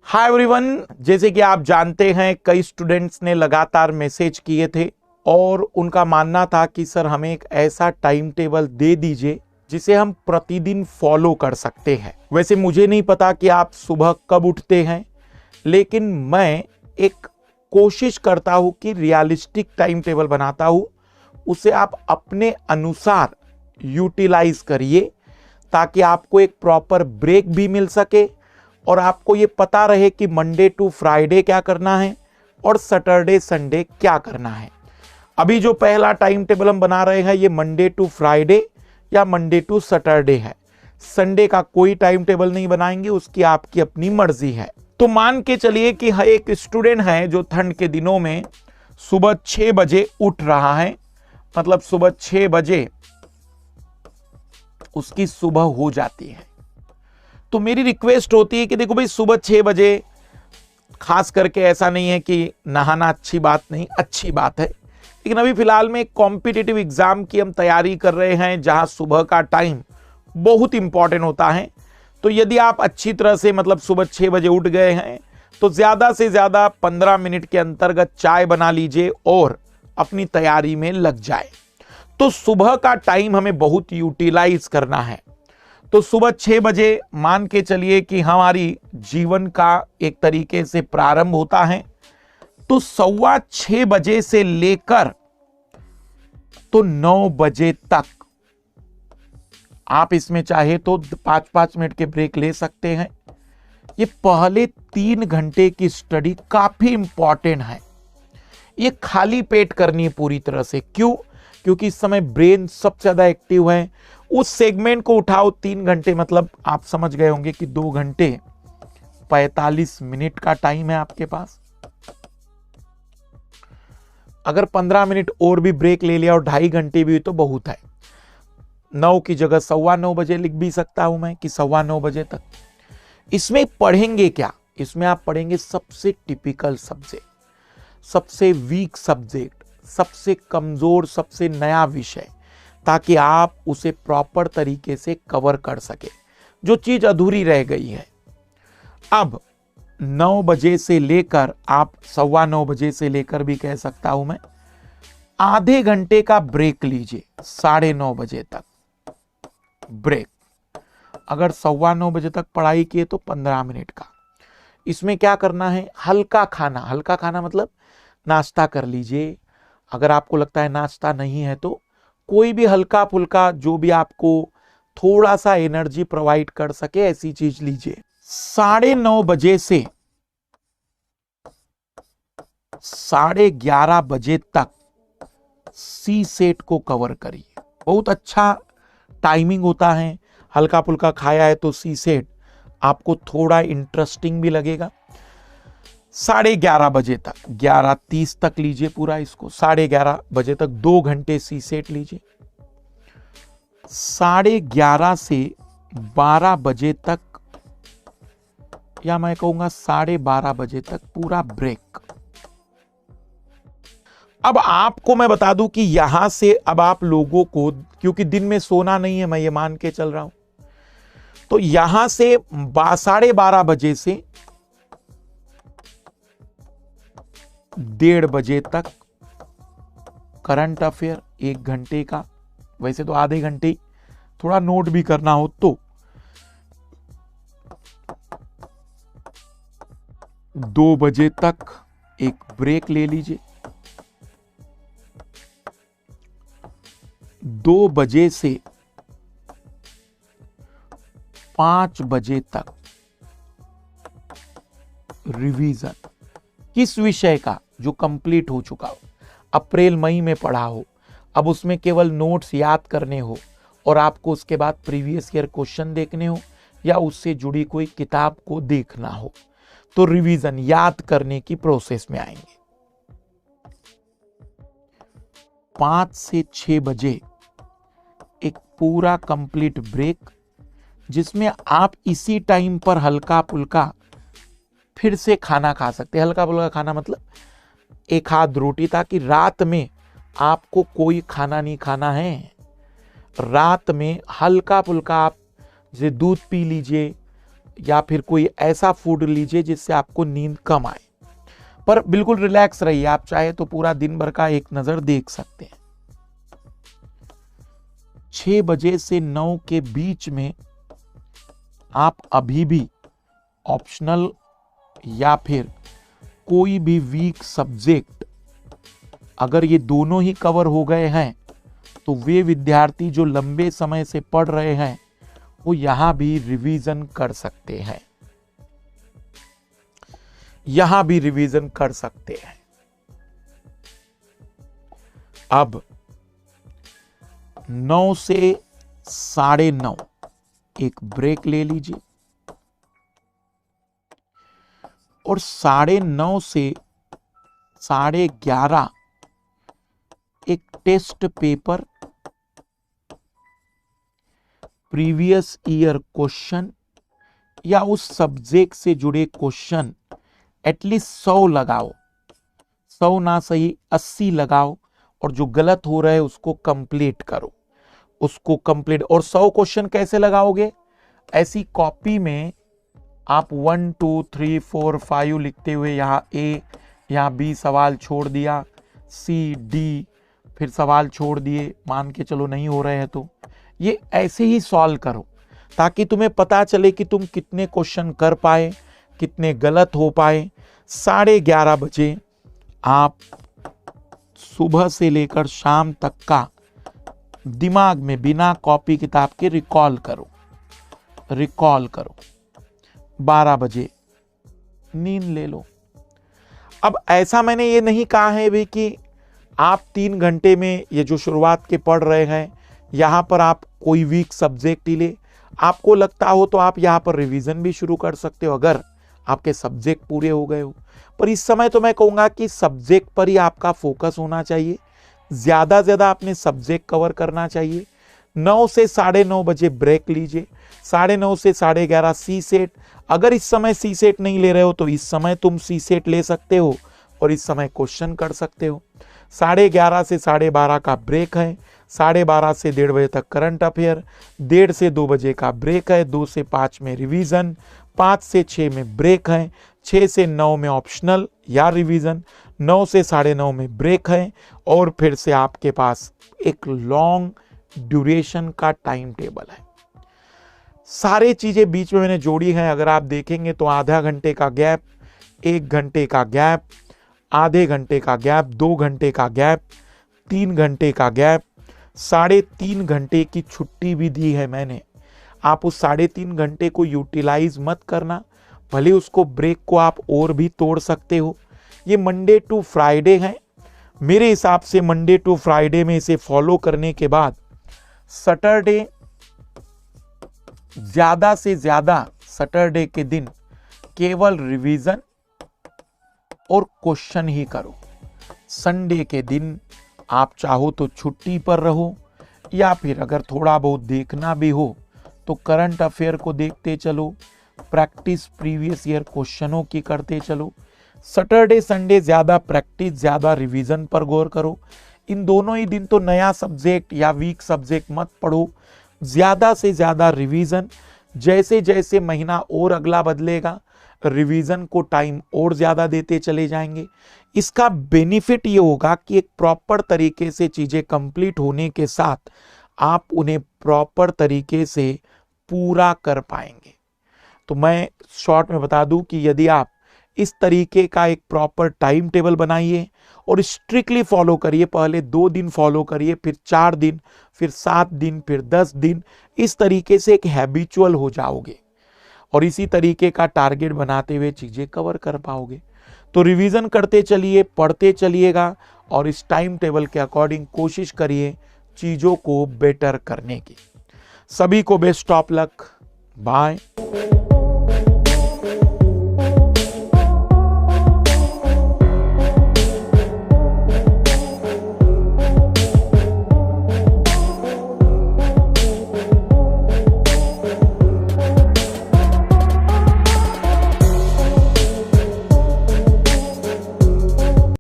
Hi everyone, जैसे कि आप जानते हैं कई स्टूडेंट्स ने लगातार मैसेज किए थे और उनका मानना था कि सर हमें एक ऐसा टाइम टेबल दे दीजिए जिसे हम प्रतिदिन फॉलो कर सकते हैं। वैसे मुझे नहीं पता कि आप सुबह कब उठते हैं, लेकिन मैं एक कोशिश करता हूं कि रियलिस्टिक टाइम टेबल बनाता हूं, उसे आप अपने अनुसार यूटिलाइज करिए ताकि आपको एक प्रॉपर ब्रेक भी मिल सके और आपको ये पता रहे कि मंडे टू फ्राइडे क्या करना है और सैटरडे संडे क्या करना है। अभी जो पहला टाइम टेबल हम बना रहे हैं ये मंडे टू फ्राइडे या मंडे टू सैटरडे है। संडे का कोई टाइम टेबल नहीं बनाएंगे, उसकी आपकी अपनी मर्जी है। तो मान के चलिए कि एक स्टूडेंट है जो ठंड के दिनों में सुबह 6 बजे उठ रहा है, मतलब सुबह 6 बजे उसकी सुबह हो जाती है। तो मेरी रिक्वेस्ट होती है कि देखो भाई, सुबह 6 बजे खास करके ऐसा नहीं है कि नहाना अच्छी बात नहीं, अच्छी बात है, लेकिन अभी फिलहाल में एक कॉम्पिटिटिव एग्जाम की हम तैयारी कर रहे हैं जहां सुबह का टाइम बहुत इंपॉर्टेंट होता है। तो यदि आप अच्छी तरह से मतलब सुबह 6 बजे उठ गए हैं तो ज्यादा से ज्यादा 15 मिनट के अंतर्गत चाय बना लीजिए और अपनी तैयारी में लग जाए। तो सुबह का टाइम हमें बहुत यूटिलाइज करना है। तो सुबह 6 बजे मान के चलिए कि हमारी जीवन का एक तरीके से प्रारंभ होता है। तो 6:15 बजे से लेकर तो 9 बजे तक आप इसमें चाहे तो 5-5 मिनट के ब्रेक ले सकते हैं। ये पहले 3 घंटे की स्टडी काफी इंपॉर्टेंट है। ये खाली पेट करनी है पूरी तरह से। क्यों? क्योंकि इस समय ब्रेन सबसे ज्यादा एक्टिव है। उस सेगमेंट को उठाओ 3 घंटे, मतलब आप समझ गए होंगे कि 2 घंटे 45 मिनट का टाइम है आपके पास। अगर 15 मिनट और भी ब्रेक ले लिया और 2.5 घंटे भी तो बहुत है। 9 की जगह 9:15 बजे लिख भी सकता हूं मैं कि 9:15 बजे तक। इसमें पढ़ेंगे क्या? इसमें आप पढ़ेंगे सबसे टिपिकल सब्जेक्ट, सबसे वीक सब्जेक्ट, सबसे कमजोर, सबसे नया विषय, ताकि आप उसे प्रॉपर तरीके से कवर कर सके जो चीज अधूरी रह गई है। अब 9 बजे से लेकर आप 9:15 बजे से लेकर भी कह सकता हूं मैं, आधे घंटे का ब्रेक लीजिए। 9:30 बजे तक ब्रेक। अगर 9:15 बजे तक पढ़ाई किए तो 15 मिनट का। इसमें क्या करना है? हल्का खाना। हल्का खाना मतलब नाश्ता कर लीजिए। अगर आपको लगता है नाश्ता नहीं है तो कोई भी हल्का फुल्का जो भी आपको थोड़ा सा एनर्जी प्रोवाइड कर सके ऐसी चीज लीजिए। 9:30 बजे से 11:30 बजे तक सी सेट को कवर करिए। बहुत अच्छा टाइमिंग होता है। हल्का फुल्का खाया है तो सी सेट आपको थोड़ा इंटरेस्टिंग भी लगेगा। 11:30 बजे तक, 11:30 तक लीजिए पूरा इसको। 11:30 बजे तक 2 घंटे सी सेट लीजिए। 11:30 से 12 बजे तक, या मैं कहूंगा 12:30 बजे तक पूरा ब्रेक। अब आपको मैं बता दूं कि यहां से अब आप लोगों को, क्योंकि दिन में सोना नहीं है, मैं ये मान के चल रहा हूं, तो यहां से 12:30 बजे से 1:30 बजे तक करंट अफेयर 1 घंटे का, वैसे तो आधे घंटे, थोड़ा नोट भी करना हो तो 2 बजे तक एक ब्रेक ले लीजिए। 2 बजे से 5 बजे तक रिवीजन। किस विषय का? जो कंप्लीट हो चुका हो, अप्रैल मई में पढ़ा हो, अब उसमें केवल नोट्स याद करने हो और आपको उसके बाद प्रीवियस ईयर क्वेश्चन देखने हो या उससे जुड़ी कोई किताब को देखना हो, तो रिवीजन याद करने की प्रोसेस में आएंगे। 5 से 6 बजे एक पूरा कंप्लीट ब्रेक, जिसमें आप इसी टाइम पर हल्का फुल्का फिर से खाना खा सकते हैं। हल्का फुल्का खाना मतलब 1 आध रोटी, ताकि रात में आपको कोई खाना नहीं खाना है। रात में हल्का फुल्का आप जैसे दूध पी लीजिए या फिर कोई ऐसा फूड लीजिए जिससे आपको नींद कम आए, पर बिल्कुल रिलैक्स रहिए। आप चाहे तो पूरा दिन भर का एक नजर देख सकते हैं। 6 बजे से 9 के बीच में आप अभी भी ऑप्शनल या फिर कोई भी वीक सब्जेक्ट, अगर ये दोनों ही कवर हो गए हैं तो वे विद्यार्थी जो लंबे समय से पढ़ रहे हैं वो यहां भी रिवीजन कर सकते हैं, यहां भी रिवीजन कर सकते हैं। अब 9 से 9:30 एक ब्रेक ले लीजिए और 9:30 से 11:30 एक test paper, previous year question या उस सब्जेक्ट से जुड़े क्वेश्चन एटलीस्ट 100 लगाओ, 100 ना सही 80 लगाओ और जो गलत हो रहा है उसको कंप्लीट करो, उसको कंप्लीट। और 100 क्वेश्चन कैसे लगाओगे? ऐसी कॉपी में आप 1 2 3 4 5 लिखते हुए यहाँ ए, यहाँ बी सवाल छोड़ दिया, सी डी फिर सवाल छोड़ दिए, मान के चलो नहीं हो रहे हैं तो ये ऐसे ही सॉल्व करो ताकि तुम्हें पता चले कि तुम कितने क्वेश्चन कर पाए, कितने गलत हो पाए। 11:30 बजे आप सुबह से लेकर शाम तक का दिमाग में बिना कॉपी किताब के रिकॉल करो। 12 बजे नींद ले लो। अब ऐसा मैंने ये नहीं कहा है भी कि आप 3 घंटे में ये जो शुरुआत के पढ़ रहे हैं यहाँ पर आप कोई वीक सब्जेक्ट ही ले। आपको लगता हो तो आप यहाँ पर रिवीजन भी शुरू कर सकते हो अगर आपके सब्जेक्ट पूरे हो गए हो। पर इस समय तो मैं कहूँगा कि सब्जेक्ट पर ही आपका फोकस होना चाहिए, ज़्यादा ज़्यादा अपने सब्जेक्ट कवर करना चाहिए। 9 से 9:30 बजे ब्रेक लीजिए, 9:30 से 11:30 सी सेट। अगर इस समय सी सेट नहीं ले रहे हो तो इस समय तुम सी सेट ले सकते हो और इस समय क्वेश्चन कर सकते हो। 11:30 से 12:30 का ब्रेक है, 12:30 से 1:30 बजे तक करंट अफेयर, 1:30 से 2 बजे का ब्रेक है, 2 से 5 में रिवीजन, 5 से 6 में ब्रेक है, 6 से 9 में ऑप्शनल या रिवीजन, 9 से 9:30 में ब्रेक है और फिर से आपके पास एक लॉन्ग ड्यूरेशन का टाइम टेबल है। सारी चीजें बीच में मैंने जोड़ी हैं, अगर आप देखेंगे तो आधा घंटे का गैप, 1 घंटे का गैप, आधे घंटे का गैप, 2 घंटे का गैप, 3 घंटे का गैप, 3.5 घंटे की छुट्टी भी दी है मैंने। आप उस 3.5 घंटे को यूटिलाइज मत करना, भले उसको ब्रेक को आप और भी तोड़ सकते हो। ये मंडे टू फ्राइडे है, मेरे हिसाब से मंडे टू फ्राइडे में इसे फॉलो करने के बाद सैटरडे ज्यादा से ज्यादा, सैटरडे के दिन केवल रिवीजन और क्वेश्चन ही करो। संडे के दिन आप चाहो तो छुट्टी पर रहो या फिर अगर थोड़ा बहुत देखना भी हो तो करंट अफेयर को देखते चलो, प्रैक्टिस प्रीवियस ईयर क्वेश्चनों की करते चलो। सैटरडे संडे ज्यादा प्रैक्टिस ज्यादा रिवीजन पर गौर करो। इन दोनों ही दिन तो नया सब्जेक्ट या वीक सब्जेक्ट मत पढ़ो, ज्यादा से ज्यादा रिवीजन। जैसे जैसे महीना और अगला बदलेगा रिवीजन को टाइम और ज्यादा देते चले जाएंगे। इसका बेनिफिट ये होगा कि एक प्रॉपर तरीके से चीजें कंप्लीट होने के साथ आप उन्हें प्रॉपर तरीके से पूरा कर पाएंगे। तो मैं शॉर्ट में बता दूं कि यदि आप इस तरीके का एक प्रॉपर टाइम टेबल बनाइए और स्ट्रिक्टली फॉलो करिए, पहले 2 दिन फॉलो करिए, फिर 4 दिन, फिर 7 दिन, फिर 10 दिन, इस तरीके से एक हैबिचुअल हो जाओगे और इसी तरीके का टारगेट बनाते हुए चीजें कवर कर पाओगे। तो रिवीजन करते चलिए, पढ़ते चलिएगा और इस टाइम टेबल के अकॉर्डिंग कोशिश करिए चीजों को बेटर करने की। सभी को बेस्ट ऑफ लक, बाय।